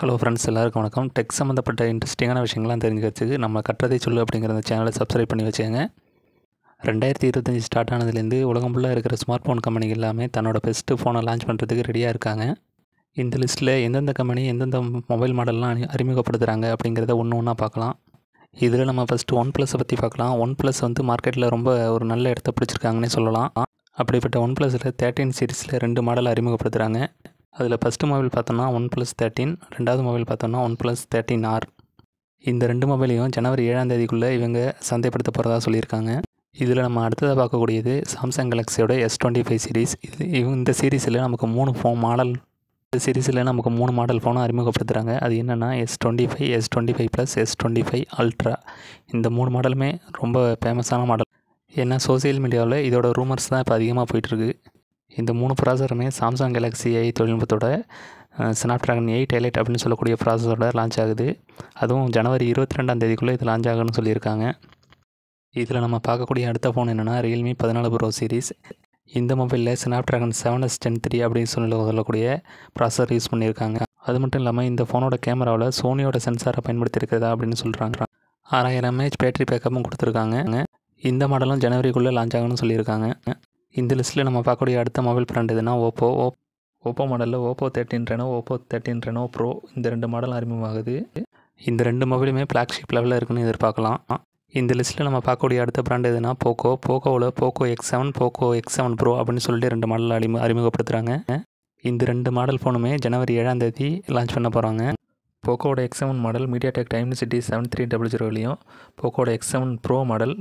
Hello friends, எல்லாருக்கும் வணக்கம். Tech சம்மந்தப்பட்ட இன்ட்ரெஸ்டிங்கான விஷயங்கள்லாம் தெரிஞ்சுக்கிறதுக்கு நம்ம கற்றதை சொல்லு அப்படிங்கிற அந்த சேனலை சப்ஸ்கிரைப் பண்ணி வச்சுக்கோங்க. 2025 ஸ்டார்ட் ஆனதுலேருந்து உலகம் ஃபுல்லாக இருக்கிற ஸ்மார்ட் ஃபோன் கம்பெனிகள் எல்லாமே தன்னோட பெஸ்ட்டு ஃபோனை லான்ச் பண்ணுறதுக்கு ரெடியாக இருக்காங்க. இந்த லிஸ்ட்டில் எந்தெந்த கம்பெனி எந்தெந்த மொபைல் மாடல்லாம் அறிமுகப்படுத்துகிறாங்க அப்படிங்கிறத ஒன்று ஒன்றா பார்க்கலாம். இதில் நம்ம ஃபஸ்ட்டு ஒன் ப்ளஸை பற்றி பார்க்கலாம். ஒன் ப்ளஸ் வந்து மார்க்கெட்டில் ரொம்ப ஒரு நல்ல இடத்த பிடிச்சிருக்காங்கன்னே சொல்லலாம். அப்படிப்பட்ட ஒன் ப்ளஸில் 13 சீரீஸில் 2 மாடல் அறிமுகப்படுத்துகிறாங்க. அதில் ஃபஸ்ட்டு மொபைல் பார்த்தோன்னா ஒன் ப்ளஸ் 13, ரெண்டாவது மொபைல் பார்த்தோன்னா ஒன் ப்ளஸ் 13R. இந்த 2 மொபைலையும் ஜனவரி 7ஆம் தேதிக்குள்ளே இவங்க சந்தைப்படுத்த போகிறதா சொல்லியிருக்காங்க. இதில் நம்ம அடுத்ததாக பார்க்கக்கூடியது சாம்சங் கேலக்ஸியோட S25 சீரீஸ். இந்த சீரீஸில் நமக்கு 3 மாடல் ஃபோனை அறிமுகப்படுத்துகிறாங்க. அது என்னென்னா S25, S25 plus, S25 ultra. இந்த 3 மாடலுமே ரொம்ப ஃபேமஸான மாடல். ஏன்னா சோசியல் மீடியாவில் இதோட ரூமர்ஸ் தான் இப்போ அதிகமாக போயிட்டுருக்கு. இந்த 3 ப்ராசஸருமே சாம்சங் கேலக்ஸி AI தொழில்நுட்பத்தோட ஸ்னாப்ட்ராகன் 8 ஹைலைட் அப்படின்னு சொல்லக்கூடிய ப்ராசஸரோட லான்ச் ஆகுது. அதுவும் ஜனவரி 22ஆம் தேதிக்குள்ளே இது லான்ச் ஆகுன்னு சொல்லியிருக்காங்க. இதில் நம்ம பார்க்கக்கூடிய அடுத்த ஃபோன் என்னென்னா Realme 14 Pro சீரீஸ். இந்த மொபைலில் ஸ்னாப்ட்ராகன் 7S Gen 3 அப்படின்னு சொல்லக்கூடிய ப்ராசஸர் யூஸ் பண்ணியிருக்காங்க. அது மட்டும் இல்லாமல் இந்த ஃபோனோட கேமராவில் சோனியோட சென்சாரை பயன்படுத்தியிருக்கிறதா அப்படின்னு சொல்கிறாங்க. 6000 mAh பேட்டரி பேக்கப்பும் கொடுத்துருக்காங்க. இந்த மாடலும் ஜனவரிக்குள்ளே லான்ச் ஆகுன்னு சொல்லியிருக்காங்க. இந்த லிஸ்ட்டில் நம்ம பார்க்கக்கூடிய அடுத்த மொபைல் பிராண்ட் எதுனா ஓப்போ மாடலில் Oppo 13 Reno, Oppo 13 Reno bro, இந்த 2 மாடலும் அறிமுகமாகுது. இந்த 2 மொபைலுமே ஃப்ளாக்ஷிப் லெவலில் இருக்குன்னு எதிர்பார்க்கலாம். இந்த லிஸ்ட்டில் நம்ம பார்க்கக்கூடிய அடுத்த பிராண்ட் எதுனா போக்கோவில் Poco X7, Poco X7 bro அப்படின்னு சொல்லிட்டு 2 மாடல் அறிமுகப்படுத்துகிறாங்க. இந்த 2 மாடல் ஃபோனுமே ஜனவரி 7ஆம் தேதி லான்ச் பண்ண போகிறாங்க. போக்கோட X7 model MediaTek Dimensity 7300லையும், போக்கோட X7 bro model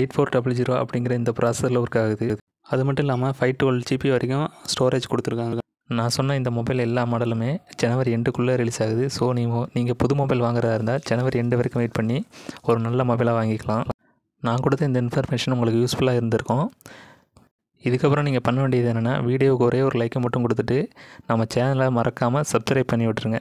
8400 அப்படிங்கிற இந்த ப்ராசஸரில் ஒர்க் ஆகுது. அது மட்டும் இல்லாமல் 512 GB வரைக்கும் ஸ்டோரேஜ் கொடுத்துருக்காங்க. நான் சொன்ன இந்த மொபைல் எல்லா மாடலுமே ஜனவரி 2க்குள்ளே ரிலீஸ் ஆகுது. ஸோ நீங்கள் புது மொபைல் வாங்குறதா இருந்தால் ஜனவரி 2 வரைக்கும் வெயிட் பண்ணி ஒரு நல்ல மொபைலாக வாங்கிக்கலாம். நான் கொடுத்த இந்த இன்ஃபர்மேஷன் உங்களுக்கு யூஸ்ஃபுல்லாக இருந்திருக்கும். இதுக்கப்புறம் நீங்கள் பண்ண வேண்டியது என்னென்னா, வீடியோவுக்கு ஒரே ஒரு லைக்கை மட்டும் கொடுத்துட்டு நம்ம சேனலை மறக்காமல் சப்ஸ்கிரைப் பண்ணி விட்டுருங்க.